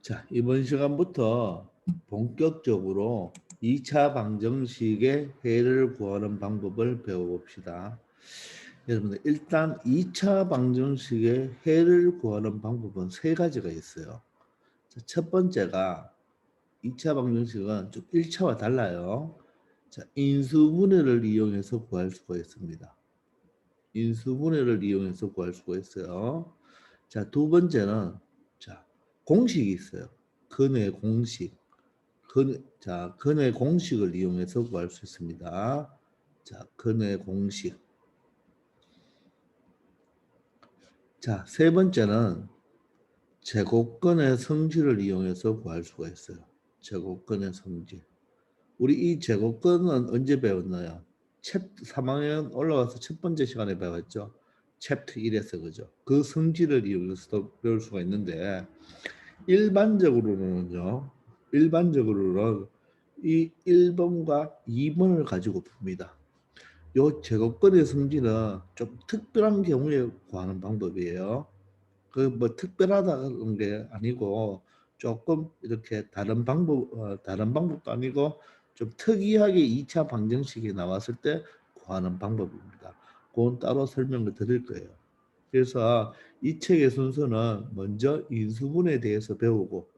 자, 이번 시간부터 본격적으로 2차 방정식의 해를 구하는 방법을 배워봅시다. 여러분들 일단 2차 방정식의 해를 구하는 방법은 세 가지가 있어요. 자, 첫 번째가 2차 방정식은 좀 1차와 달라요. 자, 인수분해를 이용해서 구할 수가 있습니다. 인수분해를 이용해서 구할 수가 있어요. 자, 두 번째는 자, 공식이 있어요. 근의 공식. 근의 공식을 이용해서 구할 수 있습니다. 자, 근의 공식. 자, 세 번째는 제곱근의 성질을 이용해서 구할 수가 있어요. 제곱근의 성질. 우리 이 제곱근은 언제 배웠나요? 챕터 3학년 올라가서 첫 번째 시간에 배웠죠. 챕터 1에서 그죠. 그 성질을 이용해서도 배울 수가 있는데 일반적으로는 이 1번과 2번을 가지고 풉니다. 요 제곱근의 성질은 좀 특별한 경우에 구하는 방법이에요. 그 뭐 특별하다는 게 아니고 조금 이렇게 다른 방법도 아니고 좀 특이하게 2차 방정식이 나왔을 때 구하는 방법입니다. 그건 따로 설명을 드릴 거예요. 그래서 이 책의 순서는 먼저 인수분해에 대해서 배우고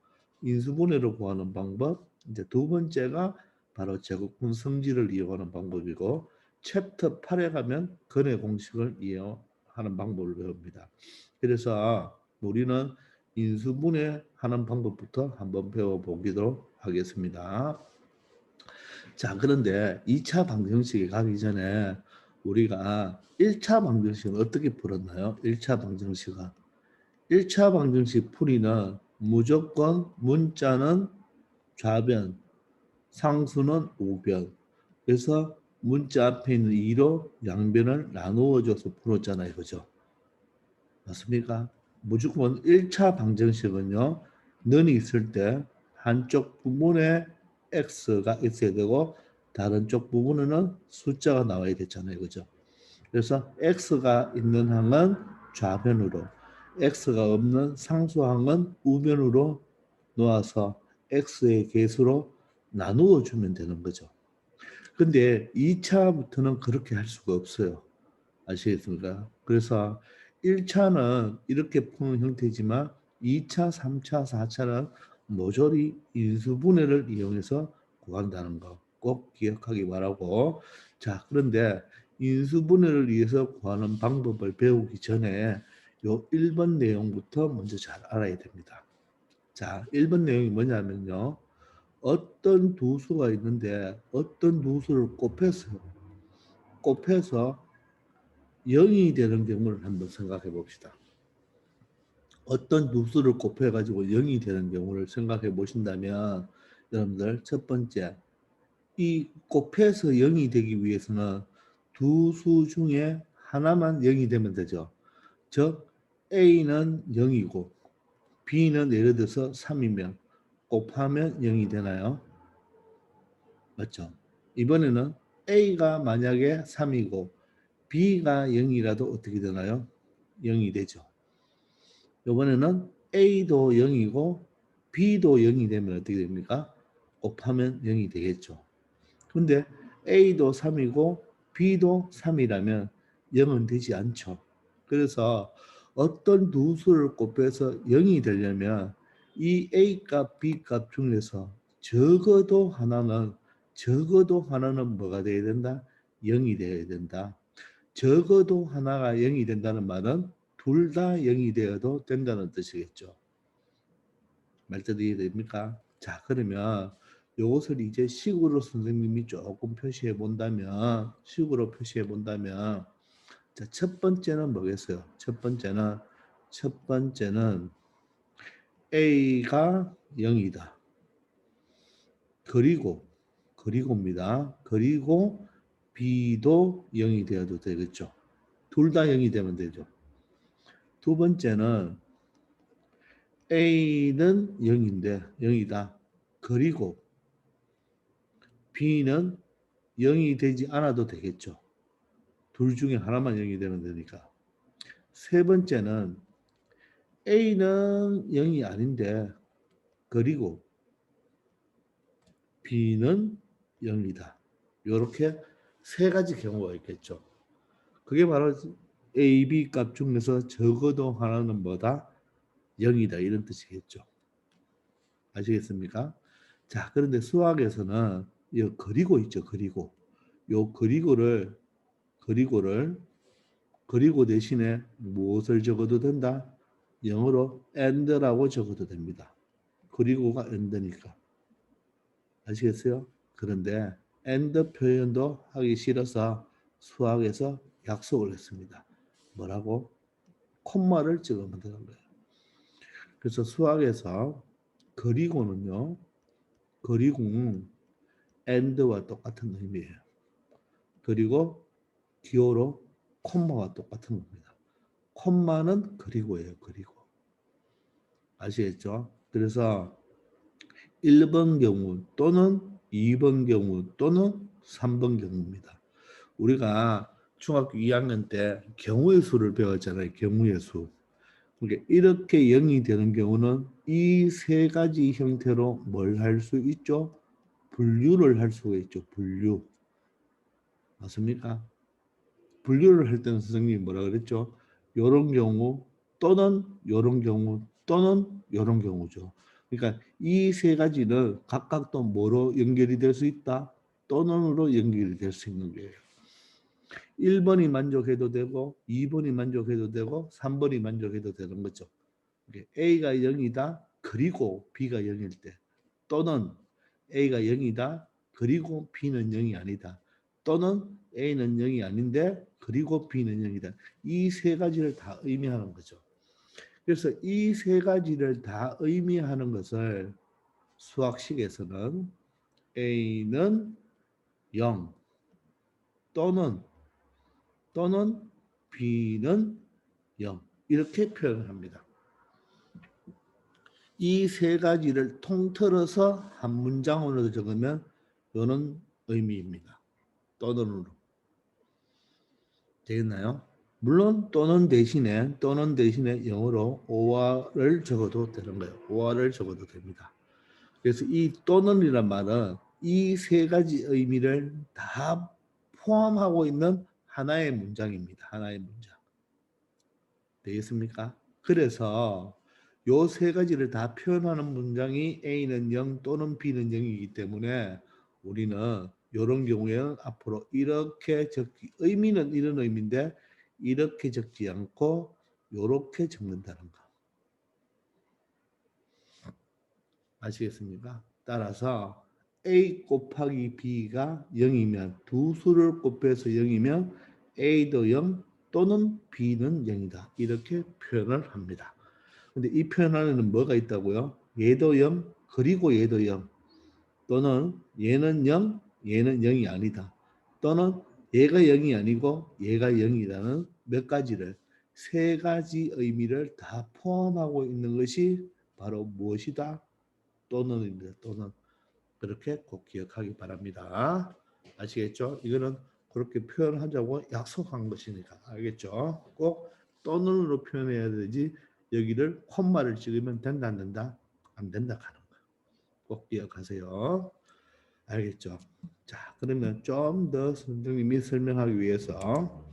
인수분해로 구하는 방법, 이제 두 번째가 바로 제곱근 성질을 이용하는 방법이고 챕터 8에 가면 근의 공식을 이용하는 방법을 배웁니다. 그래서 우리는 인수분해하는 방법부터 한번 배워보기로 하겠습니다. 자, 그런데 2차 방정식에 가기 전에 우리가 1차 방정식은 어떻게 풀었나요? 1차 방정식은 1차 방정식 풀이는 무조건 문자는 좌변, 상수는 우변. 그래서 문자 앞에 있는 2로 양변을 나누어줘서 풀었잖아요. 그죠? 맞습니까? 무조건 1차 방정식은요. 는이 있을 때 한쪽 부분에 x가 있어야 되고 다른 쪽 부분에는 숫자가 나와야 되잖아요. 그죠? 그래서 x가 있는 항은 좌변으로 x가 없는 상수항은 우변으로 놓아서 x의 개수로 나누어 주면 되는 거죠. 근데 2차부터는 그렇게 할 수가 없어요. 아시겠습니까? 그래서 1차는 이렇게 푸는 형태지만 2차, 3차, 4차는 모조리 인수분해를 이용해서 구한다는 거 꼭 기억하기 바라고. 자, 그런데 인수분해를 위해서 구하는 방법을 배우기 전에 요 1번 내용부터 먼저 잘 알아야 됩니다. 자, 1번 내용이 뭐냐면요. 어떤 두 수가 있는데 어떤 두 수를 곱해서 0이 되는 경우를 한번 생각해 봅시다. 어떤 두 수를 곱해가지고 0이 되는 경우를 생각해 보신다면 여러분들 첫 번째 이 곱해서 0이 되기 위해서는 두 수 중에 하나만 0이 되면 되죠. 즉 A는 0이고 B는 예를 들어서 3이면 곱하면 0이 되나요? 맞죠? 이번에는 A가 만약에 3이고 B가 0이라도 어떻게 되나요? 0이 되죠. 이번에는 A도 0이고 B도 0이 되면 어떻게 됩니까? 곱하면 0이 되겠죠. 근데 A도 3이고 B도 3이라면 0은 되지 않죠. 그래서 어떤 두 수를 곱해서 0이 되려면 이 A값, B값 중에서 적어도 하나는 뭐가 돼야 된다? 0이 되어야 된다. 적어도 하나가 0이 된다는 말은 둘 다 0이 되어도 된다는 뜻이겠죠. 말뜻 이해됩니까? 자, 그러면 이것을 이제 식으로 선생님이 조금 식으로 표시해 본다면, 자, 첫 번째는 뭐겠어요? 첫 번째는 A가 0이다. 그리고입니다. 그리고 B도 0이 되어도 되겠죠. 둘 다 0이 되면 되죠. 두 번째는 A는 0이다. 그리고 B는 0이 되지 않아도 되겠죠. 둘 중에 하나만 0이 되면 되니까. 세 번째는 A는 0이 아닌데 그리고 B는 0이다. 이렇게 세 가지 경우가 있겠죠. 그게 바로 A, B 값 중에서 적어도 하나는 뭐다? 0이다. 이런 뜻이겠죠. 아시겠습니까? 자, 그런데 수학에서는 이 그리고 있죠. 그리고. 요 그리고 대신에 무엇을 적어도 된다? 영어로 and라고 적어도 됩니다. 그리고가 and니까. 아시겠어요? 그런데 and 표현도 하기 싫어서 수학에서 약속을 했습니다. 뭐라고? 콤마를 찍으면 되는 거예요. 그래서 수학에서 그리고는요. 그리고는 and와 똑같은 의미예요. 그리고 기호로 콤마와 똑같은 겁니다. 콤마는 그리고예요. 그리고. 아시겠죠? 그래서 1번 경우 또는 2번 경우 또는 3번 경우입니다. 우리가 중학교 2학년 때 경우의 수를 배웠잖아요. 경우의 수. 그러니까 이렇게 0이 되는 경우는 이 세 가지 형태로 뭘 할 수 있죠? 분류를 할 수가 있죠. 분류. 맞습니까? 분류를 할 때는 선생님이 뭐라 그랬죠? 요런 경우 또는 요런 경우 또는 요런 경우죠. 그러니까 이 세 가지는 각각 또 뭐로 연결이 될 수 있다? 또는으로 연결이 될 수 있는 거예요. 1번이 만족해도 되고 2번이 만족해도 되고 3번이 만족해도 되는 거죠. A가 0이다. 그리고 B가 0일 때 또는 A가 0이다. 그리고 B는 0이 아니다. 또는 A는 0이 아닌데 그리고 B는 0이다. 이 세 가지를 다 의미하는 거죠. 그래서 이 세 가지를 다 의미하는 것을 수학식에서는 A는 0 또는 B는 0 이렇게 표현을 합니다. 이 세 가지를 통틀어서 한 문장으로 적으면 이런 의미입니다. 또는으로. 되겠나요? 물론 또는 대신에 영어로 or를 적어도 되는 거예요. or를 적어도 됩니다. 그래서 이 또는이란 말은 이 세 가지 의미를 다 포함하고 있는 하나의 문장입니다. 하나의 문장. 되겠습니까? 그래서 요 세 가지를 다 표현하는 문장이 A는 0 또는 B는 0이기 때문에 우리는 이런 경우에는 앞으로 이렇게 적기, 의미는 이런 의미인데 이렇게 적지 않고 이렇게 적는다는 거. 아시겠습니까? 따라서 A 곱하기 B가 0이면 두 수를 곱해서 0이면 A도 0 또는 B는 0이다. 이렇게 표현을 합니다. 근데 이 표현 안에는 뭐가 있다고요? 얘도 0 그리고 얘도 0 또는 얘는 0 얘는 0이 아니다. 또는 얘가 0이 아니고 얘가 0이라는 몇 가지를 세 가지 의미를 다 포함하고 있는 것이 바로 무엇이다? 또는입니다. 또는 그렇게 꼭 기억하기 바랍니다. 아시겠죠? 이거는 그렇게 표현하자고 약속한 것이니까 알겠죠? 꼭 또는으로 표현해야 되지 여기를 콤마를 찍으면 된다 안 된다? 안 된다 하는 거예요. 꼭 기억하세요. 알겠죠? 자, 그러면 좀 더 선생님이 설명하기 위해서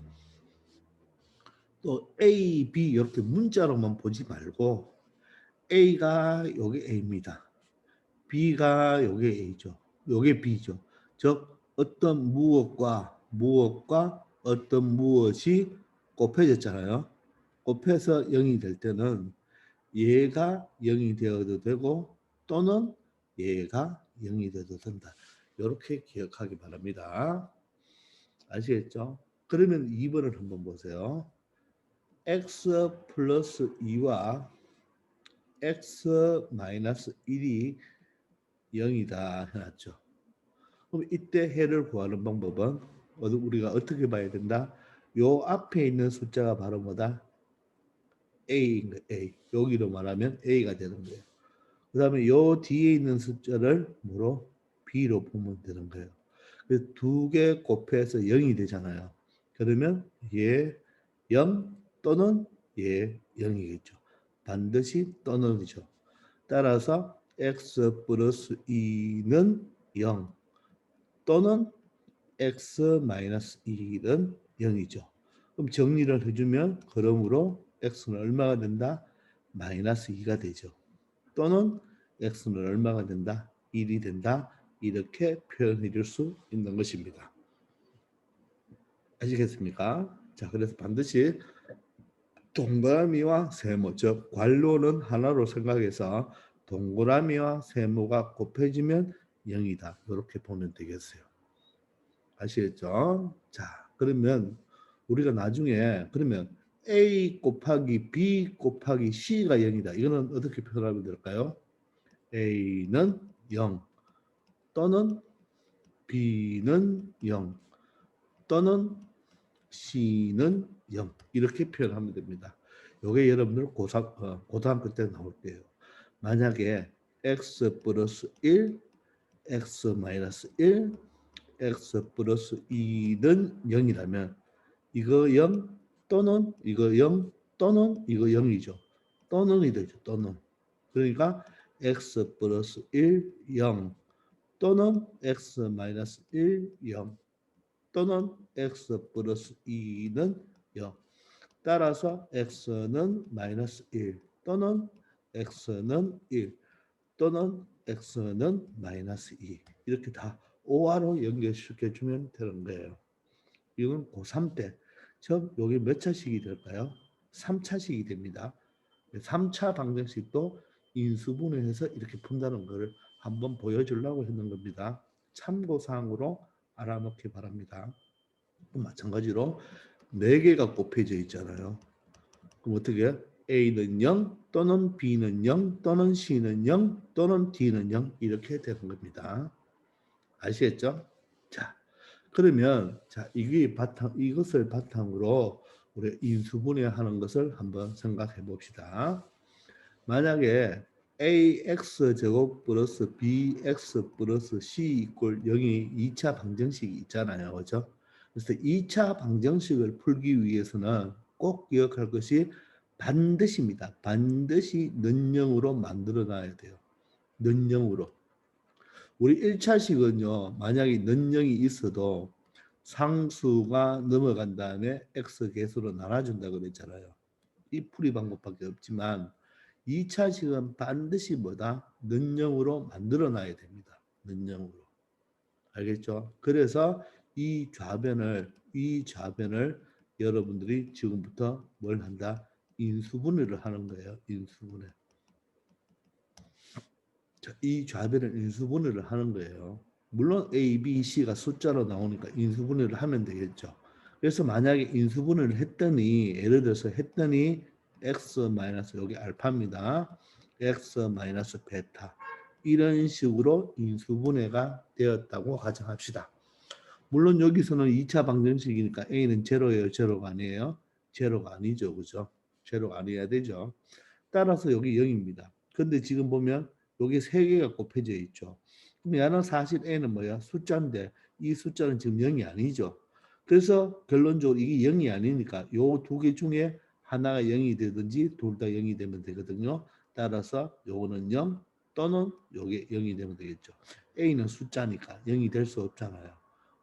또 A, B 이렇게 문자로만 보지 말고 A가 여기 A입니다. B가 요게 A죠. 요게 B죠. 즉 어떤 무엇과 어떤 무엇이 곱해졌잖아요. 곱해서 0이 될 때는 얘가 0이 되어도 되고 또는 얘가 0이 되어도 된다. 이렇게 기억하기 바랍니다. 아시겠죠? 그러면 2번을 한번 보세요. x 플러스 2와 x 마이너스 1이 0이다 해놨죠. 그럼 이때 해를 구하는 방법은 우리가 어떻게 봐야 된다? 요 앞에 있는 숫자가 바로 뭐다? A인 거 A. 여기로 말하면 A가 되는 거예요. 그 다음에 요 뒤에 있는 숫자를 뭐로? B로 보면 되는 거예요. 그래서 두 개 곱해서 0이 되잖아요. 그러면 얘 0 또는 얘 0이겠죠. 반드시 또는이죠. 따라서 x 플러스 2는 0 또는 x 마이너스 1은 0이죠. 그럼 정리를 해주면 그러므로 x는 얼마가 된다? 마이너스 2가 되죠. 또는 x는 얼마가 된다? 1이 된다. 이렇게 표현해 줄 수 있는 것입니다. 아시겠습니까? 자, 그래서 반드시 동그라미와 세모, 즉 괄호는 하나로 생각해서 동그라미와 세모가 곱해지면 0이다. 이렇게 보면 되겠어요. 아시겠죠? 자, 그러면 우리가 나중에 그러면 A 곱하기 B 곱하기 C가 0이다. 이거는 어떻게 표현하면 될까요? A는 0 또는 B는 0 또는 C는 0 이렇게 표현하면 됩니다. 이게 여러분들 고등학교 때 나올 때요. 만약에 x 플러스 1, x 마이너스 1, x 플러스 2는 0이라면 이거 0 또는 이거 0 또는 이거 0이죠. 또는이 되죠. 또는. 그러니까 x 플러스 1, 0 또는 x 마이너스 1, 0 또는 x 플러스 2는 0. 따라서 x는 마이너스 1 또는 x는 1 또는 x는 마이너스 2 이렇게 다 오화로 연결시켜주면 되는 거예요. 이건 고3 때. 즉 여기 몇 차식이 될까요? 3차식이 됩니다. 3차 방정식도 인수분해해서 이렇게 푼다는 것을 한번 보여주려고 했는 겁니다. 참고사항으로 알아놓기 바랍니다. 마찬가지로 4개가 곱해져 있잖아요. 그럼 어떻게 해요? A는 0 또는 B는 0 또는 C는 0 또는 D는 0 이렇게 되는 겁니다. 아시겠죠? 자, 그러면 자 이것을 바탕으로 우리 인수분해하는 것을 한번 생각해 봅시다. 만약에 ax 제곱 플러스 bx 플러스 c 이꼴 0이 2차 방정식이 있잖아요. 그렇죠? 그래서 2차 방정식을 풀기 위해서는 꼭 기억할 것이 반드시입니다. 반드시 는영으로 만들어 놔야 돼요. 는영으로. 우리 1차식은요. 만약에 는영이 있어도 상수가 넘어간 다음에 x 개수로 나눠준다 그랬잖아요. 이 풀이 방법밖에 없지만 2차식은 반드시 뭐다? 는영으로 만들어 놔야 됩니다. 는영으로. 알겠죠? 그래서 이 좌변을 여러분들이 지금부터 뭘 한다? 인수분해를 하는 거예요. 인수분해. 자, 이 좌변을 인수분해를 하는 거예요. 물론 A, B, C가 숫자로 나오니까 인수분해를 하면 되겠죠. 그래서 만약에 인수분해를 했더니 예를 들어서 했더니 x 마이너스 여기 알파입니다. x 마이너스 베타 이런 식으로 인수분해가 되었다고 가정합시다. 물론 여기서는 2차 방정식이니까 A는 제로예요, 제로가 아니에요? 제로가 아니죠, 그죠? 제로가 아니어야 되죠. 따라서 여기 0입니다. 근데 지금 보면 여기 3개가 곱해져 있죠. 그럼 얘는 사실 A는 뭐야? 숫자인데 이 숫자는 지금 0이 아니죠. 그래서 결론적으로 이게 0이 아니니까 요 2개 중에 하나가 0이 되든지 둘 다 0이 되면 되거든요. 따라서 요거는 0 또는 요게 0이 되면 되겠죠. A는 숫자니까 0이 될 수 없잖아요.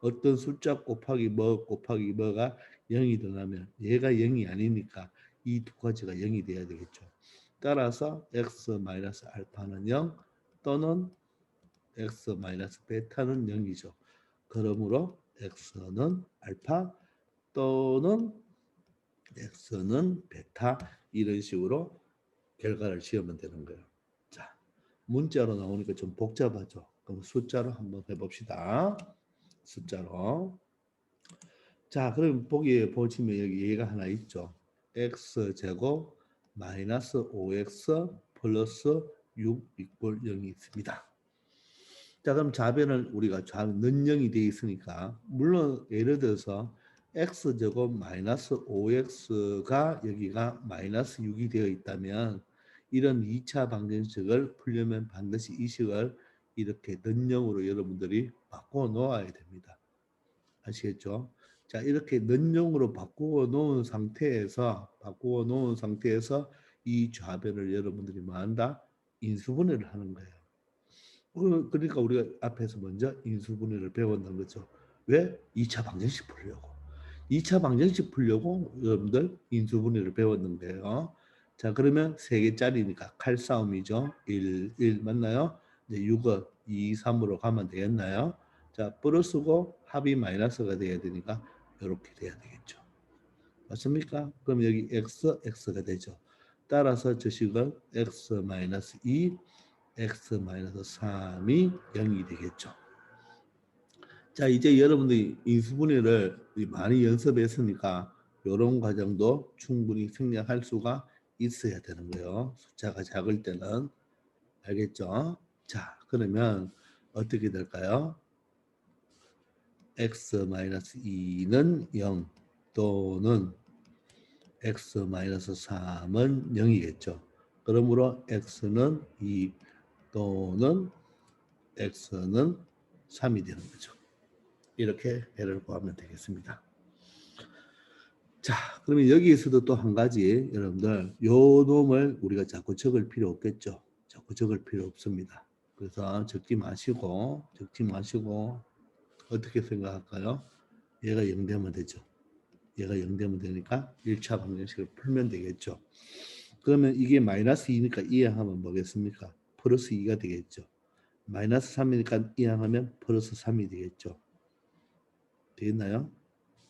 어떤 숫자 곱하기 뭐가 0이 되려면 얘가 0이 아니니까 이 두 가지가 0이 돼야 되겠죠. 따라서 x 마이너스 알파는 0 또는 x 마이너스 베타는 0이죠. 그러므로 x는 알파 또는 x는 베타 이런 식으로 결과를 지으면 되는 거예요. 자, 문자로 나오니까 좀 복잡하죠. 그럼 숫자로 한번 해봅시다. 숫자로. 자, 그럼 보기에 보시면 여기 얘가 하나 있죠. x제곱 마이너스 5x 플러스 6 이꼴 0이 있습니다. 자, 그럼 좌변을 우리가 좌는 0이 되어 있으니까 물론 예를 들어서 x제곱 마이너스 5x가 여기가 마이너스 6이 되어 있다면 이런 2차 방정식을 풀려면 반드시 이 식을 이렇게 는영으로 여러분들이 바꿔 놓아야 됩니다. 아시겠죠? 자, 이렇게 는영으로 바꾸어 놓은 상태에서 이 좌변을 여러분들이 뭐 한다? 인수분해를 하는 거예요. 그러니까 우리가 앞에서 먼저 인수분해를 배웠는 거죠. 왜? 2차 방정식 풀려고. 2차 방정식 풀려고 여러분들 인수분해를 배웠는 거예요. 자, 그러면 3개짜리니까 칼싸움이죠. 1 맞나요? 이제 6은 2, 3으로 가면 되겠나요? 자, 플러스고 합이 마이너스가 돼야 되니까 이렇게 돼야 되겠죠. 맞습니까? 그럼 여기 x가 되죠. 따라서 저 식은 x-2, x-3이 0이 되겠죠. 자, 이제 여러분들이 인수분해를 많이 연습했으니까 이런 과정도 충분히 생략할 수가 있어야 되는 거예요. 숫자가 작을 때는. 알겠죠? 자, 그러면 어떻게 될까요? x-2는 0 또는 x-3은 0이겠죠. 그러므로 x는 2 또는 x는 3이 되는 거죠. 이렇게 해를 구하면 되겠습니다. 자, 그러면 여기에서도 또 한 가지 여러분들 요 놈을 우리가 자꾸 적을 필요 없겠죠. 자꾸 적을 필요 없습니다. 그래서 적지 마시고 어떻게 생각할까요? 얘가 0 되면 되죠. 얘가 0 되면 되니까 1차 방정식을 풀면 되겠죠. 그러면 이게 마이너스 2니까 이항하면 뭐겠습니까? 플러스 2가 되겠죠. 마이너스 3이니까 이항하면 플러스 3이 되겠죠. 되겠나요?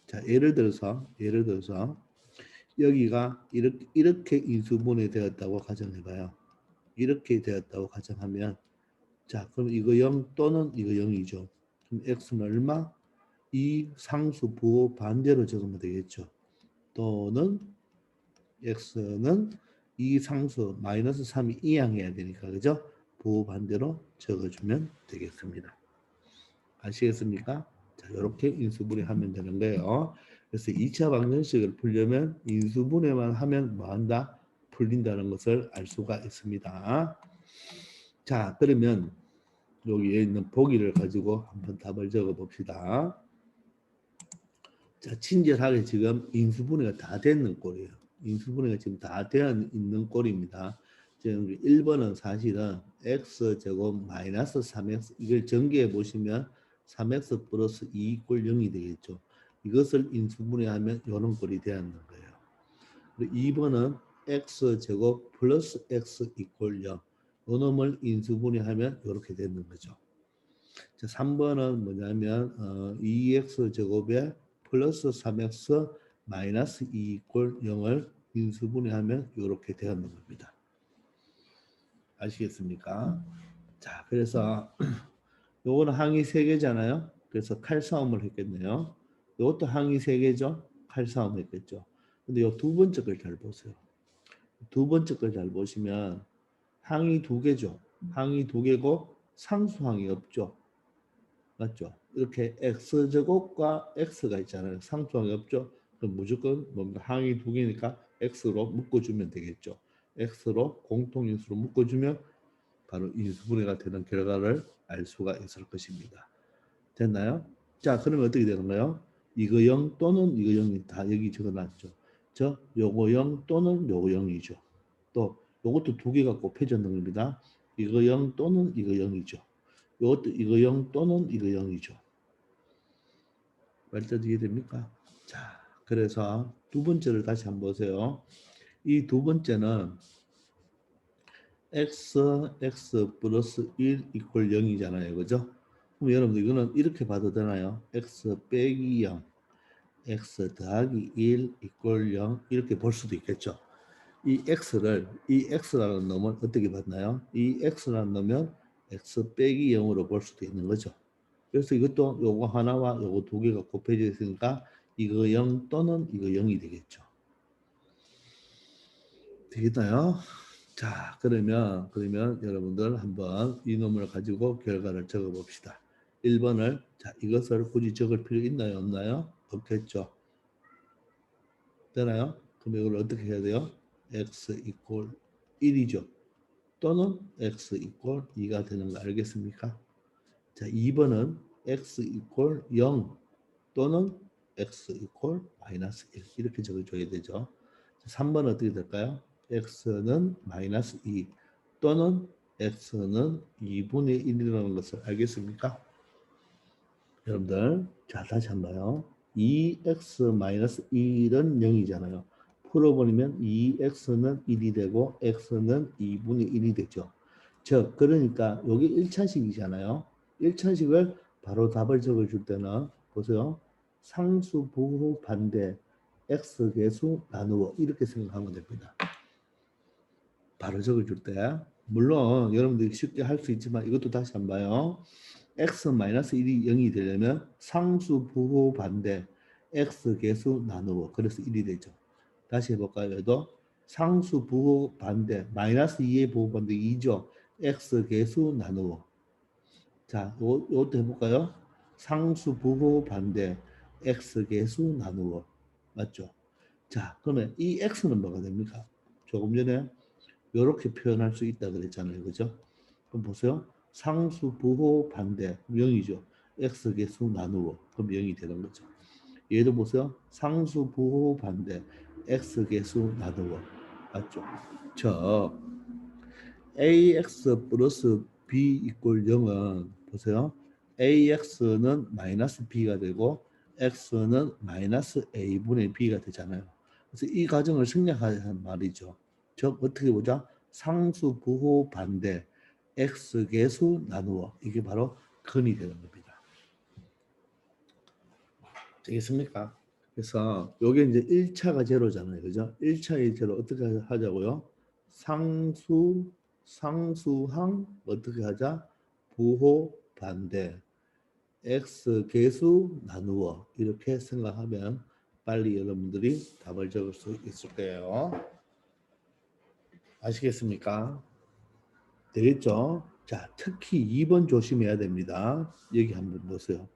자, 예를 들어서 여기가 이렇게 인수분해 되었다고 가정해봐요. 이렇게 되었다고 가정하면 자, 그럼 이거 0 또는 이거 0이죠. 그럼 x는 얼마? 이 상수 부호 반대로 적으면 되겠죠. 또는 x는 이 상수 마이너스 3이 이항해야 되니까 그죠? 부호 반대로 적어주면 되겠습니다. 아시겠습니까? 자, 이렇게 인수분해하면 되는 거예요. 그래서 2차 방정식을 풀려면 인수분해만 하면 뭐한다? 풀린다는 것을 알 수가 있습니다. 자, 그러면 여기에 있는 보기를 가지고 한번 답을 적어 봅시다. 자, 친절하게 지금 인수분해가 다 됐는 꼴이에요. 인수분해가 지금 다 되어 있는 꼴입니다. 지금 1번은 사실은 x제곱 마이너스 3x 이걸 전개해 보시면 3x 플러스 2 이꼴 0이 되겠죠. 이것을 인수분해하면 이런 꼴이 되었는 거예요. 그리고 2번은 x제곱 플러스 x 이꼴 0. 이 놈을 인수분해하면 이렇게 되는 거죠. 자, 3번은 뭐냐면 2x제곱에 플러스 3x 마이너스 2 이꼴 0을 인수분해하면 이렇게 되었는 겁니다. 아시겠습니까? 자, 그래서 요거는 항이 3개잖아요. 그래서 칼싸움을 했겠네요. 이것도 항이 3개죠. 칼싸움 했겠죠. 근데 요 두 번째 걸 잘 보세요. 두 번째 걸 잘 보시면 항이 2개죠. 항이 2개고 상수항이 없죠. 맞죠? 이렇게 x제곱과 x가 있잖아요. 상수항이 없죠? 그럼 무조건 뭔가 항이 2개니까 x로 묶어주면 되겠죠. x로 공통인수로 묶어주면 바로 인수분해가 되는 결과를 알 수가 있을 것입니다. 됐나요? 자, 그러면 어떻게 되는가요? 이거 0 또는 이거 0이 다 여기 적어놨죠. 요거 0 또는 요거 0이죠. 또 요것도 2개가 곱해졌는 겁니다. 이거 0 또는 이거 0이죠. 요것도 이거 0 또는 이거 0이죠. 말뜻 이해됩니까? 자, 그래서 두 번째를 다시 한번 보세요. 이 두 번째는 x 플러스 1 이퀄 0이잖아요. 그죠? 그럼 여러분들 이거는 이렇게 봐도 되나요? x 빼기 0, x 더하기 1 이퀄 0 이렇게 볼 수도 있겠죠. 이 x라는 놈을 어떻게 봤나요? 이 x라는 놈은 x 빼기 0으로 볼 수도 있는 거죠. 그래서 이것도 요거 하나와 요거 2개가 곱해져 있으니까 이거 0 또는 이거 0이 되겠죠. 되겠나요? 자, 그러면 여러분들 한번 이 놈을 가지고 결과를 적어 봅시다. 1번을 자, 이것을 굳이 적을 필요 있나요? 없나요? 없겠죠. 되나요? 그럼 이걸 어떻게 해야 돼요? x 이퀄 1이죠. 또는 x 이퀄 2가 되는 거 알겠습니까? 자, 2번은 x 이퀄 0 또는 x 이퀄 마이너스 1 이렇게 적어줘야 되죠. 3번은 어떻게 될까요? x는 마이너스 2 또는 x는 2분의 1이라는 것을 알겠습니까? 여러분들 자 다시 한번요. 2x 마이너스 1은 0이잖아요. 풀어버리면 2x는 1이 되고 x는 2분의 1이 되죠. 즉 그러니까 여기 1차식이잖아요. 1차식을 바로 답을 적어줄 때는 보세요. 상수 부호 반대 x계수 나누어 이렇게 생각하면 됩니다. 바로 적어줄 때 물론 여러분들이 쉽게 할 수 있지만 이것도 다시 한번 봐요. x-1이 0이 되려면 상수 부호 반대 x계수 나누어 그래서 1이 되죠. 다시 해볼까요? 얘도 상수 부호 반대 마이너스 2의 부호 반대 2죠. x계수 나누어 자, 요것도 해볼까요? 상수 부호 반대 x계수 나누어 맞죠? 자, 그러면 이 x는 뭐가 됩니까? 조금 전에 이렇게 표현할 수 있다 그랬잖아요. 그죠? 그럼 보세요. 상수 부호 반대 0이죠. x계수 나누어 그럼 0이 되는 거죠. 얘도 보세요. 상수 부호 반대 x계수 나누어 맞죠? 저 ax 플러스 b 이꼴 0은 보세요. ax는 마이너스 b가 되고 x는 마이너스 a분의 b가 되잖아요. 그래서 이 과정을 생략하는 말이죠. 즉 어떻게 보자? 상수 부호 반대 x계수 나누어 이게 바로 근이 되는 겁니다. 되겠습니까? 그래서 요게 이제 1차가 제로잖아요. 그죠? 1차의 제로 어떻게 하자고요? 상수항 어떻게 하자? 부호 반대 x 계수 나누어 이렇게 생각하면 빨리 여러분들이 답을 적을 수 있을 거예요. 아시겠습니까? 되겠죠? 자, 특히 2번 조심해야 됩니다. 여기 한번 보세요.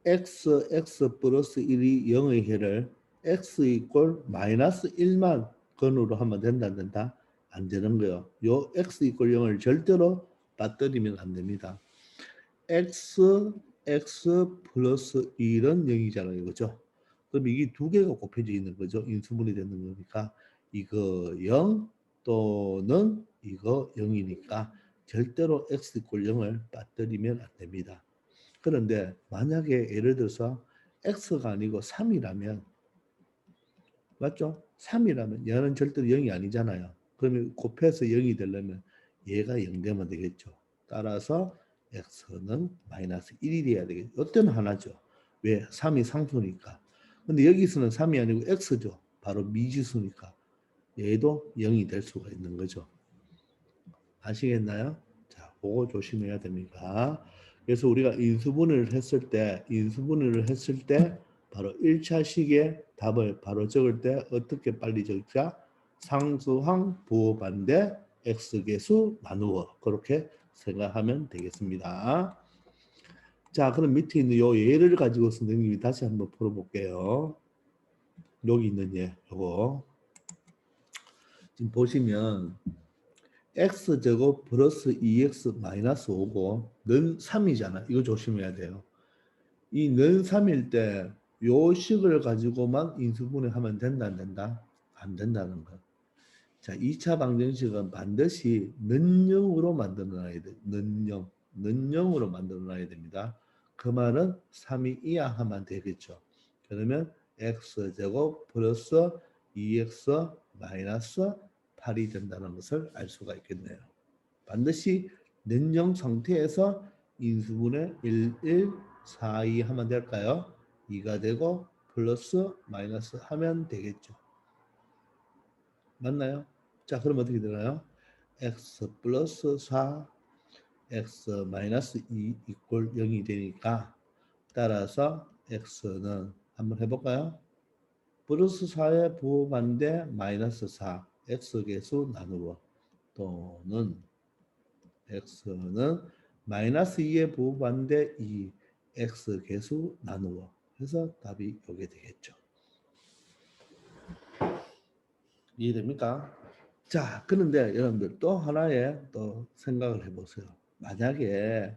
x 플러스 1이 0의 해를 x 이꼴 마이너스 1만 근으로 하면 된다 안 된다? 안 되는 거예요. 요 x 이꼴 0을 절대로 빠뜨리면 안 됩니다. x 플러스 1은 0이잖아요. 그죠? 그럼 이게 두 개가 곱해져 있는 거죠. 인수분해 되는 거니까 이거 0 또는 이거 0이니까 절대로 x 이꼴 0을 빠뜨리면 안 됩니다. 그런데 만약에 예를 들어서 x가 아니고 3이라면 맞죠? 3이라면 얘는 절대로 0이 아니잖아요. 그러면 곱해서 0이 되려면 얘가 0 되면 되겠죠. 따라서 x는 마이너스 1이 돼야 되겠죠. 이때는 하나죠. 왜? 3이 상수니까. 근데 여기서는 3이 아니고 x죠. 바로 미지수니까 얘도 0이 될 수가 있는 거죠. 아시겠나요? 자, 그거 조심해야 됩니다. 그래서 우리가 인수분해를 했을 때 바로 1차식의 답을 바로 적을 때 어떻게 빨리 적자? 상수항 부호 반대 x계수 나누어 그렇게 생각하면 되겠습니다. 자, 그럼 밑에 있는 요 예를 가지고 선생님이 다시 한번 풀어볼게요. 여기 있는 예, 요거 지금 보시면 x제곱 플러스 2x 마이너스 5고 는 3이잖아. 이거 조심해야 돼요. 이 는 3일 때 요 식을 가지고만 인수분해하면 된다 안 된다? 안 된다는 거. 자, 2차 방정식은 반드시 는 0으로 만들어 놔야 돼. 는 0. 는 0으로 만들어 놔야 됩니다. 그 말은 3이 이하하면 되겠죠. 그러면 x제곱 플러스 2x 마이너스 8이 된다는 것을 알 수가 있겠네요. 반드시 는영 상태에서 인수분해 1, 1, 4, 2 하면 될까요? 2가 되고 플러스 마이너스 하면 되겠죠. 맞나요? 자, 그럼 어떻게 되나요? x 플러스 4, x 마이너스 2 이꼴 0이 되니까 따라서 x는 한번 해볼까요? 플러스 4의 부호반대 마이너스 4, x계수 나누어 또는 x는 마이너스 2의 부호반대 2, x 계수 나누어 해서 답이 오게 되겠죠. 이해됩니까? 자, 그런데 여러분들 또 하나의 또 생각을 해보세요. 만약에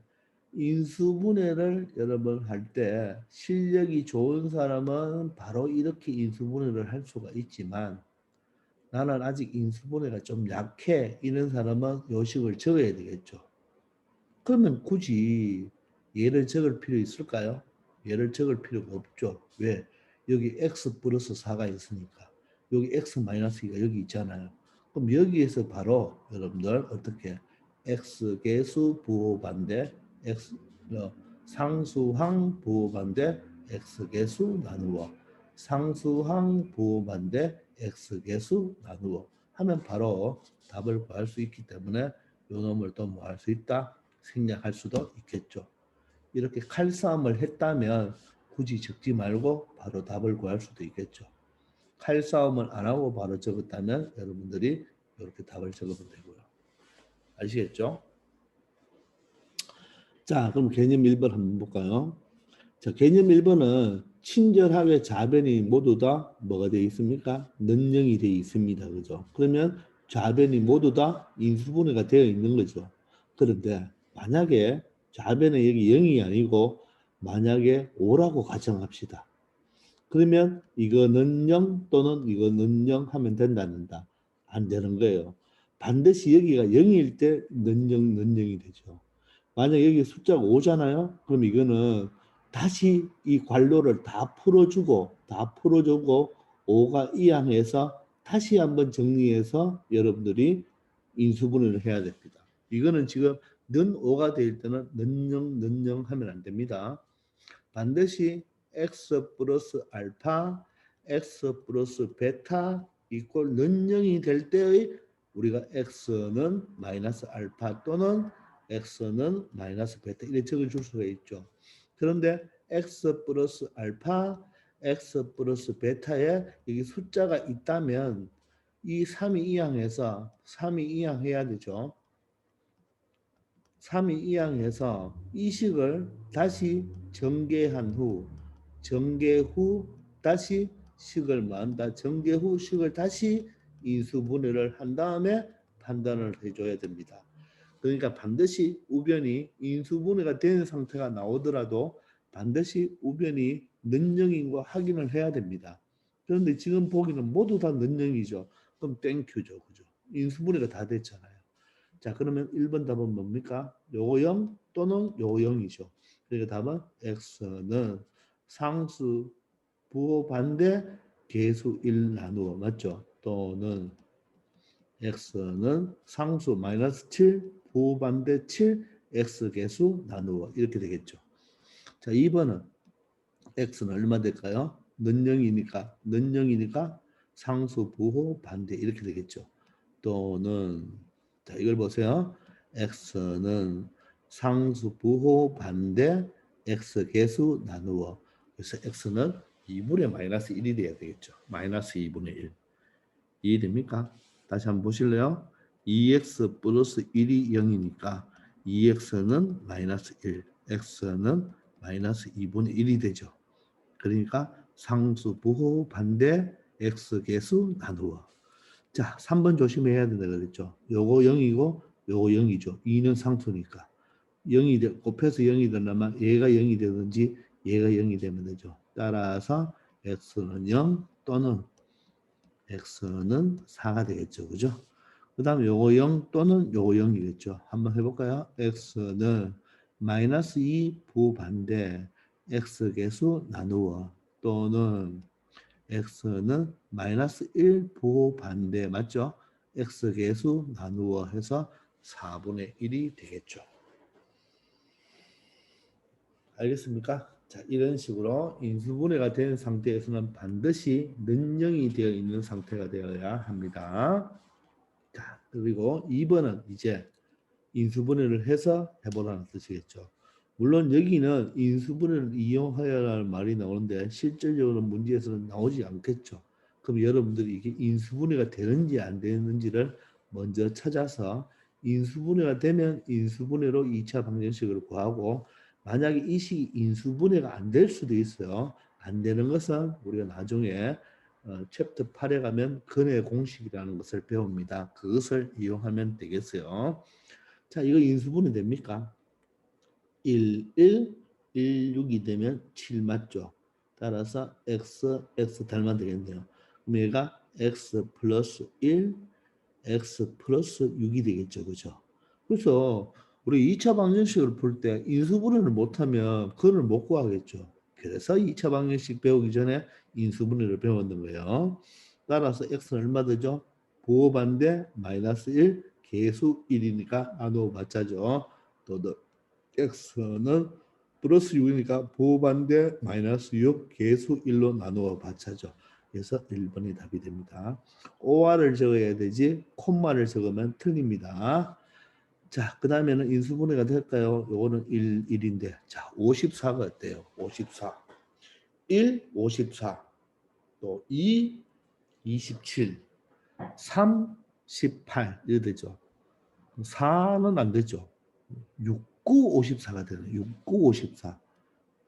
인수분해를 여러분 할 때 실력이 좋은 사람은 바로 이렇게 인수분해를 할 수가 있지만 나는 아직 인수분해가 좀 약해. 이런 사람은 요식을 적어야 되겠죠. 그러면 굳이 얘를 적을 필요 있을까요? 얘를 적을 필요가 없죠. 왜? 여기 x 플러스 4가 있으니까. 여기 x 마이너스 2가 여기 있잖아요. 그럼 여기에서 바로 여러분들 어떻게 x 개수 부호 반대 x 상수항 부호 반대 x 개수 나누어 상수항 부호 반대 x 개수 나누어 하면 바로 답을 구할 수 있기 때문에 요 놈을 또 뭐 할 수 있다? 생략할 수도 있겠죠. 이렇게 칼싸움을 했다면 굳이 적지 말고 바로 답을 구할 수도 있겠죠. 칼싸움을 안 하고 바로 적었다면 여러분들이 이렇게 답을 적으면 되고요. 아시겠죠? 자, 그럼 개념 1번 한번 볼까요? 자, 개념 1번은 친절하게 좌변이 모두 다 뭐가 되어 있습니까? 는영이 되어 있습니다. 그죠? 그러면 좌변이 모두 다 인수분해가 되어 있는 거죠. 그런데 만약에 좌변에 여기 0이 아니고 만약에 5라고 가정합시다. 그러면 이거는 0 또는 이거는 0 하면 된다는다. 안 되는 거예요. 반드시 여기가 0일 때 는 0, 는 0이 되죠. 만약 여기 숫자가 5잖아요. 그럼 이거는 다시 이 괄호를 다 풀어주고 5가 이항해서 다시 한번 정리해서 여러분들이 인수분해를 해야 됩니다. 이거는 지금 는 5가 될 때는 는 0 하면 안 됩니다. 반드시 x 플러스 알파, x 플러스 베타 이꼴 는 0이 될 때의 우리가 x는 마이너스 알파 또는 x는 마이너스 베타 이렇게 적어줄 수가 있죠. 그런데 x 플러스 알파, x 플러스 베타에 여기 숫자가 있다면 이 3이 이항해서 3이 이항해야 되죠. 3이 이항해서 이 식을 다시 정계 후 다시 식을 뭐한다? 정계 후 식을 다시 인수분해를 한 다음에 판단을 해줘야 됩니다. 그러니까 반드시 우변이 인수분해가 된 상태가 나오더라도 반드시 우변이 는영인 거 확인을 해야 됩니다. 그런데 지금 보기는 모두 다 는영이죠. 그럼 땡큐죠. 그죠? 인수분해가 다 됐잖아요. 자, 그러면 1번 답은 뭡니까? 요거 0 또는 요거 0이죠. 그러니까 답은 x는 상수 부호 반대 계수 1 나누어 맞죠? 또는 x는 상수 마이너스 7 부호 반대 7 x 계수 나누어 이렇게 되겠죠. 자, 2번은 x는 얼마 될까요? 는 0이니까 상수 부호 반대 이렇게 되겠죠. 또는 자, 이걸 보세요. x는 상수 부호 반대 x 계수 나누어 그래서 x는 2분의 마이너스 1이 돼야 되겠죠. 마이너스 2분의 1. 이해됩니까? 다시 한번 보실래요? 2x 플러스 1이 0이니까 2x는 마이너스 1, x는 마이너스 2분의 1이 되죠. 그러니까 상수 부호 반대 x 계수 나누어. 자, 3번 조심해야 된다 그랬죠. 요거 0이고 요거 0이죠. 2는 상수니까. 0이 곱해서 0이 되려면 얘가 0이 되든지 얘가 0이 되면 되죠. 따라서 x는 0 또는 x는 4가 되겠죠. 그죠? 그 다음에 요거 0 또는 요거 0이겠죠. 한번 해볼까요? x는 마이너스 2 부반대 x 계수 나누어 또는 x는 마이너스 1 부반대 맞죠? x 계수 나누어 해서 4분의 1이 되겠죠. 알겠습니까? 자, 이런 식으로 인수분해가 된 상태에서는 반드시 는영이 되어 있는 상태가 되어야 합니다. 자, 그리고 2번은 이제 인수분해를 해서 해보라는 뜻이겠죠. 물론 여기는 인수분해를 이용하여야 할 말이 나오는데 실질적으로 문제에서는 나오지 않겠죠. 그럼 여러분들이 이게 인수분해가 되는지 안 되는지를 먼저 찾아서 인수분해가 되면 인수분해로 2차 방정식을 구하고 만약에 이 식이 인수분해가 안 될 수도 있어요. 안 되는 것은 우리가 나중에 챕터 8에 가면 근의 공식이라는 것을 배웁니다. 그것을 이용하면 되겠어요. 자, 이거 인수분해 됩니까? 1, 6이 되면 7 맞죠? 따라서 x 닮아야 되겠네요. 그럼 얘가 x 플러스 1, x 플러스 6이 되겠죠. 그죠? 그래서 우리 2차 방정식을 풀 때 인수분해를 못하면 그걸 못 구하겠죠. 그래서 2차 방정식 배우기 전에 인수분해를 배웠는 거예요. 따라서 x는 얼마 되죠? 부호반대 마이너스 1, 계수 1이니까 나누어 받자죠. 또 x는 플러스 6이니까 부호반대 마이너스 6, 계수 1로 나누어 받자죠. 그래서 1번이 답이 됩니다. OR을 적어야 되지 콤마를 적으면 틀립니다. 자, 그 다음에는 인수분해가 될까요? 요거는 1인데 자, 54가 어때요? 54. 1, 54. 또 2, 27. 3, 18. 이렇게 되죠. 4는 안 되죠. 6, 9, 54가 되는 6, 9, 54.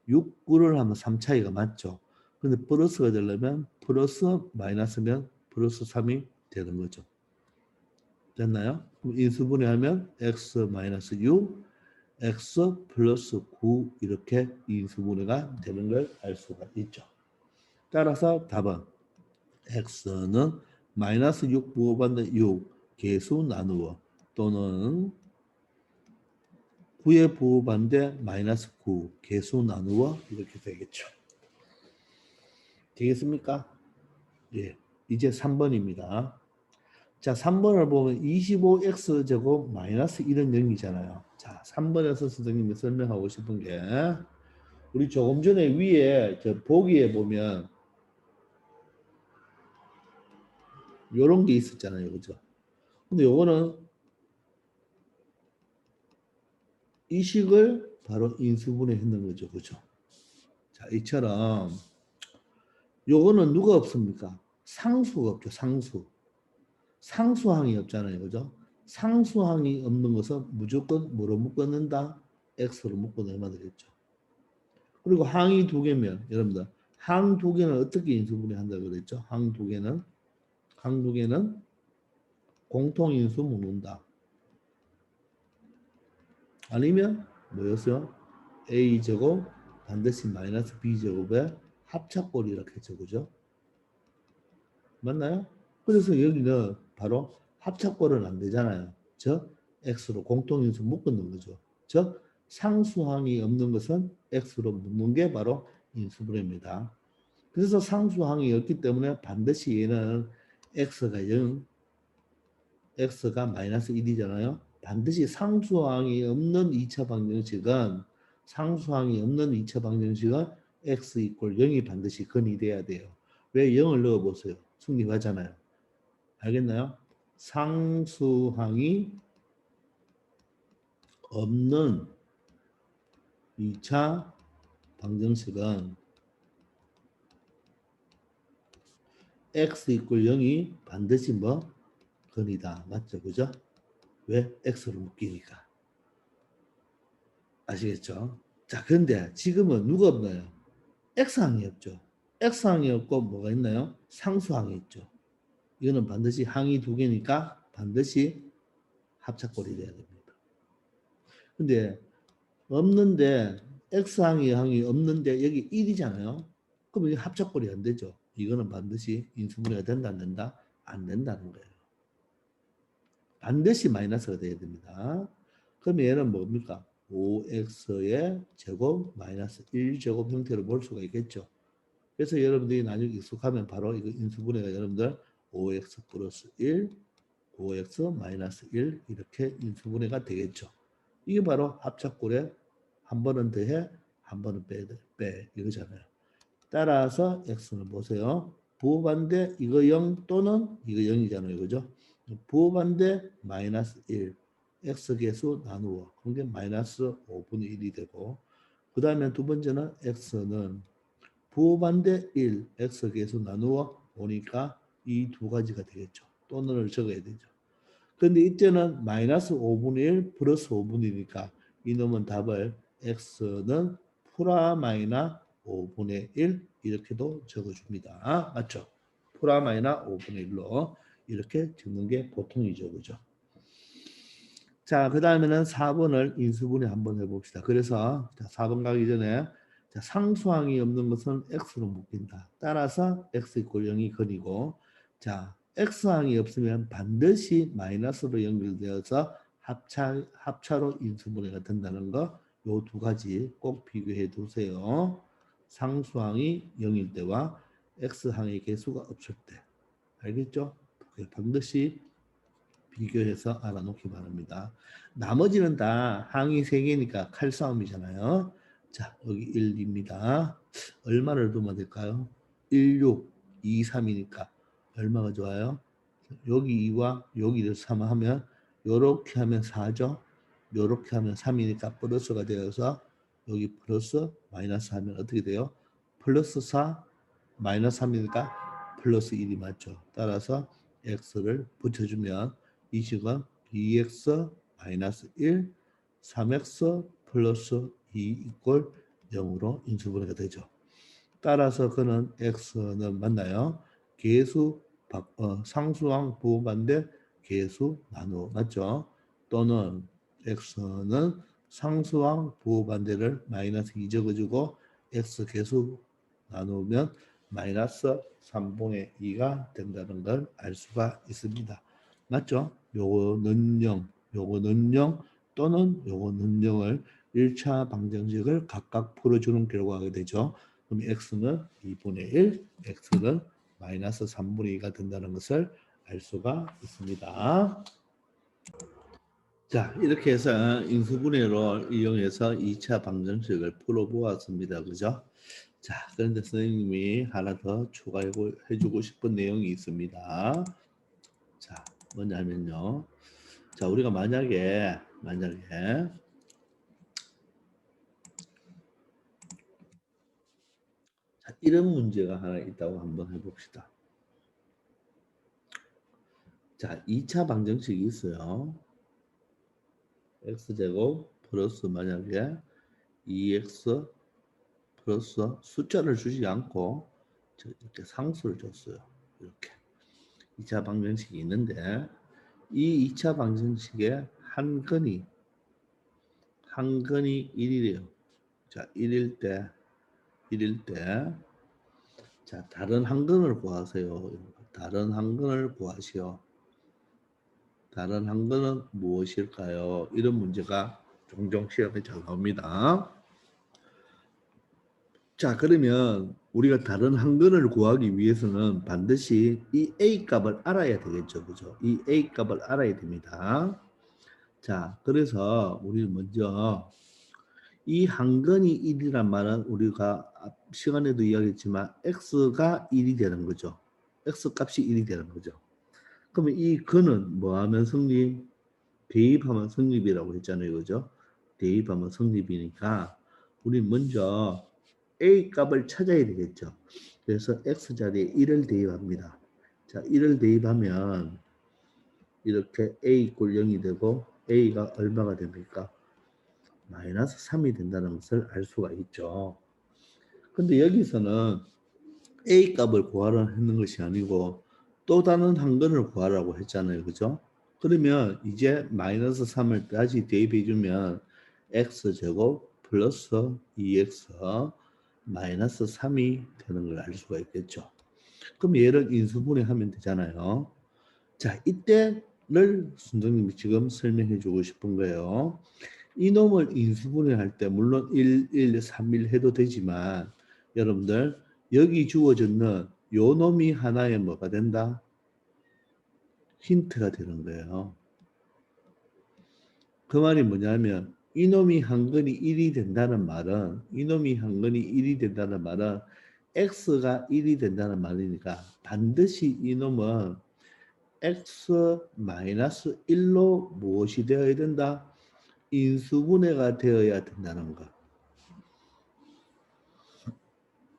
6, 9를 하면 3 차이가 맞죠. 근데 플러스가 되려면 플러스 마이너스면 플러스 3이 되는 거죠. 됐나요? 그럼 인수분해하면 x 마이너스 6, x 플러스 9 이렇게 인수분해가 되는 걸 알 수가 있죠. 따라서 답은 x는 마이너스 6 부호반대 6 계수 나누어 또는 9의 부호반대 마이너스 9 계수 나누어 이렇게 되겠죠. 되겠습니까? 예, 이제 3번입니다. 자, 3번을 보면 25x제곱 마이너스 1은 0이잖아요. 자, 3번에서 선생님이 설명하고 싶은 게 우리 조금 전에 위에 저 보기에 보면 요런 게 있었잖아요. 그죠? 근데 요거는 이 식을 바로 인수분해 했는 거죠. 그죠? 자, 이처럼 요거는 누가 없습니까? 상수가 없죠. 상수. 상수항이 없잖아요. 그죠? 상수항이 없는 것은 무조건 뭐로 묶어낸다? x로 묶어내면 되겠죠. 그리고 항이 두 개면 여러분들 항 두 개는 어떻게 인수분해 한다고 그랬죠? 항 두 개는 공통 인수 묶는다. 아니면 뭐였어요? a제곱 반드시 마이너스 b제곱의 합차꼴 이렇게 했죠. 그죠? 맞나요? 그래서 여기는 바로 합차꼴은 안 되잖아요. 즉 x로 공통 인수 묶는 거죠. 즉 상수항이 없는 것은 x로 묶는 게 바로 인수분해입니다. 그래서 상수항이 없기 때문에 반드시 얘는 x가 0, x가 마이너스 1이잖아요. 반드시 상수항이 없는 2차 방정식은 x 이퀄 0이 반드시 근이 돼야 돼요. 왜 0을 넣어보세요. 성립하잖아요. 알겠나요? 상수항이 없는 2차 방정식은 x 이퀄 0이 반드시 뭐? 근이다. 맞죠? 그죠? 왜? x로 묶이니까. 아시겠죠? 자, 그런데 지금은 누가 없나요? x항이 없죠. x항이 없고 뭐가 있나요? 상수항이 있죠. 이거는 반드시 항이 두 개니까 반드시 합차꼴이 돼야 됩니다. 근데 없는데 x항이 없는데 여기 1이잖아요. 그럼 이게 합차꼴이 안 되죠. 이거는 반드시 인수분해가 된다 안 된다? 안 된다는 거예요. 반드시 마이너스가 돼야 됩니다. 그럼 얘는 뭡니까? 5x의 제곱 마이너스 1제곱 형태로 볼 수가 있겠죠. 그래서 여러분들이 나중에 익숙하면 바로 이거 인수분해가 여러분들 5x 플러스 1, 5x 마이너스 1 이렇게 인수분해가 되겠죠. 이게 바로 합차꼴에 한 번은 더해, 한 번은 빼 이거잖아요. 따라서 x는 보세요. 부호반대 이거 0 또는 이거 0이잖아요. 그죠? 부호반대 마이너스 1 x계수 나누어 그게 마이너스 5분의 1이 되고 그 다음에 두 번째는 x는 부호반대 1 x계수 나누어 오니까 이 두 가지가 되겠죠. 또는을 적어야 되죠. 그런데 이때는 마이너스 5분의 1 플러스 5분의 1이니까 이놈은 답을 x는 프라마이나 5분의 1 이렇게도 적어줍니다. 맞죠? 프라마이나 5분의 1로 이렇게 적는 게 보통이죠. 그죠? 자, 그 다음에는 4번을 인수분해 한번 해봅시다. 그래서 4번 가기 전에 상수항이 없는 것은 x로 묶인다. 따라서 x 이퀄 0이 근이고 자, x항이 없으면 반드시 마이너스로 연결되어서 합차로 인수분해가 된다는 거, 요 두 가지 꼭 비교해 두세요. 상수항이 0일 때와 x항의 개수가 없을 때. 알겠죠? 반드시 비교해서 알아놓기 바랍니다. 나머지는 다 항이 3개니까 칼싸움이잖아요. 자, 여기 1입니다. 얼마를 두면 될까요? 1, 6, 2, 3이니까 얼마가 좋아요? 여기 2와 여기를 3 하면 요렇게 하면 4죠. 요렇게 하면 3이니까 플러스가 되어서 여기 플러스 마이너스 하면 어떻게 돼요? 플러스 4 마이너스 3이니까 플러스 1이 맞죠. 따라서 x를 붙여주면 이 식은 2x 마이너스 1, 3x 플러스 2 이꼴 0으로 인수분해가 되죠. 따라서 그는 x는 맞나요? 계수 상수항 부호반대 계수 나누어 맞죠? 또는 x는 상수항 부호반대를 마이너스 2 적어주고 x 계수 나누면 마이너스 3분의 2가 된다는 걸 알 수가 있습니다. 맞죠? 요거는 0, 요거는 0 또는 요거는 0을 1차 방정식을 각각 풀어주는 결과가 되죠. 그럼 x는 2분의 1, x는 마이너스 3분의 2가 된다는 것을 알 수가 있습니다. 자, 이렇게 해서 인수분해를 이용해서 2차 방정식을 풀어보았습니다. 그죠? 자, 그런데 선생님이 하나 더 추가해주고 싶은 내용이 있습니다. 자, 뭐냐면요. 자, 우리가 만약에 자, 이런 문제가 하나 있다고 한번 해봅시다. 자, 2차 방정식이 있어요. x제곱 플러스 만약에 2x 플러스 숫자를 주지 않고 이렇게 상수를 줬어요. 이렇게 2차 방정식이 있는데 이 2차 방정식의 한 근이 1이래요. 자, 1일 때 자, 다른 한 근을 구하세요. 다른 한 근을 구하시오. 다른 한 근은 무엇일까요? 이런 문제가 종종 시험에 잘 나옵니다. 자, 그러면 우리가 다른 한 근을 구하기 위해서는 반드시 이 A 값을 알아야 되겠죠. 그죠? 이 A 값을 알아야 됩니다. 자, 그래서 우리 먼저 이 한 근이 1이란 말은 우리가 앞 시간에도 이야기했지만 x가 1이 되는 거죠. x 값이 1이 되는 거죠. 그러면 이 근은 뭐 하면 성립? 대입하면 성립이라고 했잖아요. 그죠? 대입하면 성립이니까 우리 먼저 A 값을 찾아야 되겠죠. 그래서 x 자리에 1을 대입합니다. 자, 1을 대입하면 이렇게 A 이꼴 0이 되고 A가 얼마가 됩니까? 마이너스 3이 된다는 것을 알 수가 있죠. 근데 여기서는 A 값을 구하라 하는 것이 아니고 또 다른 한 근을 구하라고 했잖아요. 그죠? 그러면 이제 마이너스 3을 다시 대입해 주면 x제곱 플러스 2x 마이너스 3이 되는 걸 알 수가 있겠죠. 그럼 얘를 인수분해하면 되잖아요. 자, 이때를 선생님이 지금 설명해 주고 싶은 거예요. 이놈을 인수분해할 때 물론 1, 1, 3, 1 해도 되지만 여러분들 여기 주어졌는 요 놈이 하나의 뭐가 된다? 힌트가 되는 거예요. 그 말이 뭐냐면 이놈이 한 근이 1이 된다는 말은 이놈이 한 근이 1이 된다는 말은 x가 1이 된다는 말이니까 반드시 이놈은 x-1로 무엇이 되어야 된다? 인수분해가 되어야 된다는 거.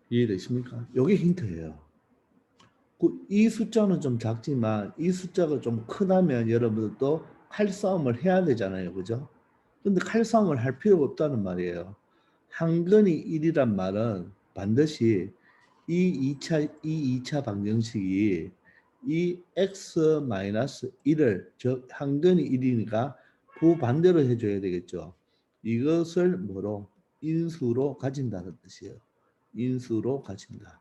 이해되십니까? 이게 힌트예요. 이 숫자는 좀 작지만 이 숫자가 좀 크다면 여러분들도 칼싸움을 해야 되잖아요. 그죠? 근데 칼싸움을 할 필요가 없다는 말이에요. 한 근이 1이란 말은 반드시 이 2차 방정식이 이 x-1을 즉 한 근이 1이니까 부반대로 해줘야 되겠죠. 이것을 뭐로? 인수로 가진다는 뜻이에요. 인수로 가진다.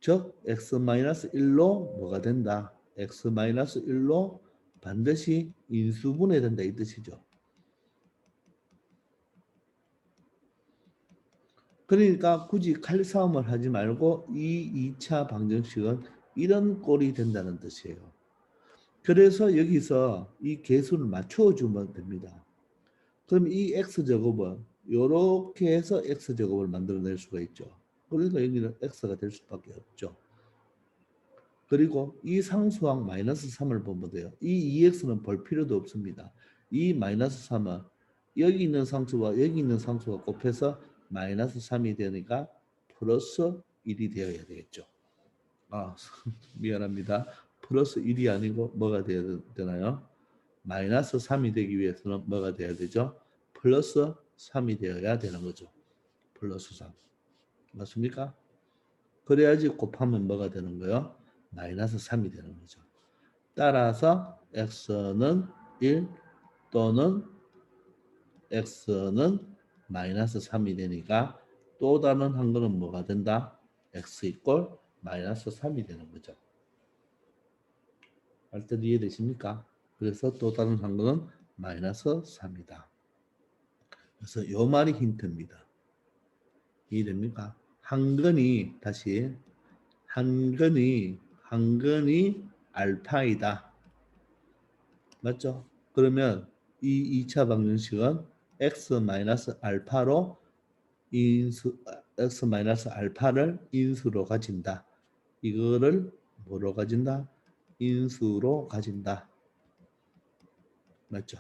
즉 x-1로 뭐가 된다? x-1로 반드시 인수분해된다 이 뜻이죠. 그러니까 굳이 칼싸움을 하지 말고 이 2차 방정식은 이런 꼴이 된다는 뜻이에요. 그래서 여기서 이 개수를 맞춰 주면 됩니다. 그럼 이 x제곱은 이렇게 해서 x제곱을 만들어낼 수가 있죠. 그러니까 여기는 x가 될 수밖에 없죠. 그리고 이 상수항 마이너스 3을 보면 돼요. 이 2x는 볼 필요도 없습니다. 이 마이너스 3은 여기 있는 상수와 여기 있는 상수가 곱해서 마이너스 3이 되니까 플러스 1이 되어야 되겠죠. 아, 미안합니다. 플러스 1이 아니고 뭐가 되어야 되나요? 마이너스 3이 되기 위해서는 뭐가 돼야 되죠? 플러스 3이 되어야 되는 거죠. 플러스 3. 맞습니까? 그래야지 곱하면 뭐가 되는 거예요? 마이너스 3이 되는 거죠. 따라서 x는 1 또는 x는 마이너스 3이 되니까 또 다른 한 거는 뭐가 된다? x 이꼴 마이너스 3이 되는 거죠. 할 때 이해되십니까? 그래서 또 다른 한 거는 마이너스 3이다. 그래서 이 말이 힌트입니다. 이해됩니까? 한근이 다시 한근이 알파이다. 맞죠? 그러면 이 2차 방정식은 x-알파로 x-알파를 인수로 가진다. 이거를 뭐로 가진다? 인수로 가진다. 맞죠?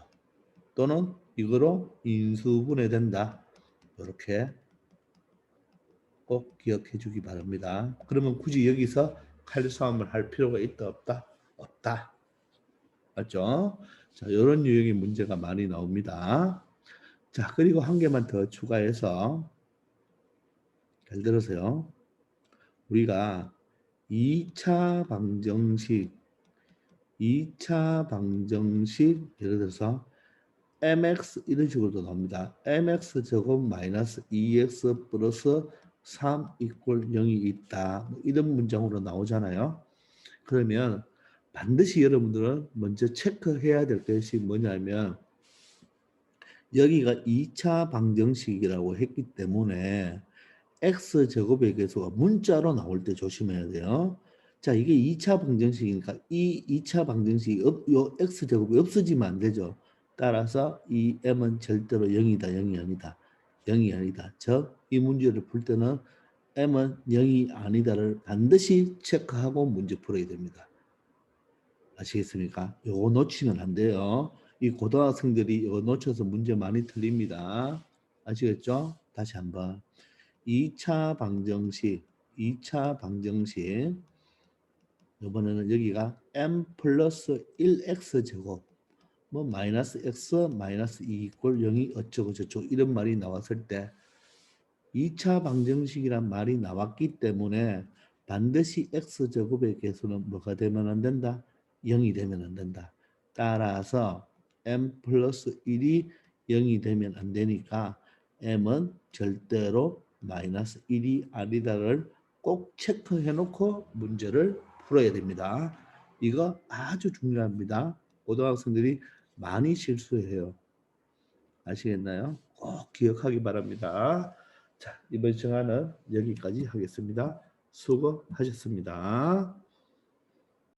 또는 이거로 인수분해된다. 이렇게 꼭 기억해 주기 바랍니다. 그러면 굳이 여기서 칼싸움을 할 필요가 있다 없다? 없다. 맞죠? 자, 이런 유형의 문제가 많이 나옵니다. 자, 그리고 한 개만 더 추가해서 잘 들으세요. 우리가 2차 방정식 예를 들어서 mx 이런 식으로도 나옵니다. mx 제곱 마이너스 2x 플러스 3 이꼴 0이 있다. 뭐 이런 문장으로 나오잖아요. 그러면 반드시 여러분들은 먼저 체크해야 될 것이 뭐냐면 여기가 2차 방정식이라고 했기 때문에 x제곱의 개수가 문자로 나올 때 조심해야 돼요. 자, 이게 2차 방정식이니까 이 2차 방정식이 요 x제곱이 없어지면 안 되죠. 따라서 이 m은 절대로 0이다, 0이 아니다. 0이 아니다. 즉, 이 문제를 풀 때는 m은 0이 아니다를 반드시 체크하고 문제 풀어야 됩니다. 아시겠습니까? 요거 놓치면 안 돼요. 이 고등학생들이 이거 놓쳐서 문제 많이 틀립니다. 아시겠죠? 다시 한번. 2차 방정식 이번에는 여기가 m 플러스 1x 제곱 뭐 마이너스 x 마이너스 2 이꼴 0이 어쩌고 저쩌고 이런 말이 나왔을 때 2차 방정식이란 말이 나왔기 때문에 반드시 x제곱의 개수는 뭐가 되면 안 된다? 0이 되면 안 된다. 따라서 m 플러스 1이 0이 되면 안 되니까 m은 절대로 마이너스 1이 아니다를 꼭 체크해 놓고 문제를 풀어야 됩니다. 이거 아주 중요합니다. 고등학생들이 많이 실수해요. 아시겠나요? 꼭 기억하기 바랍니다. 자, 이번 시간은 여기까지 하겠습니다. 수고하셨습니다.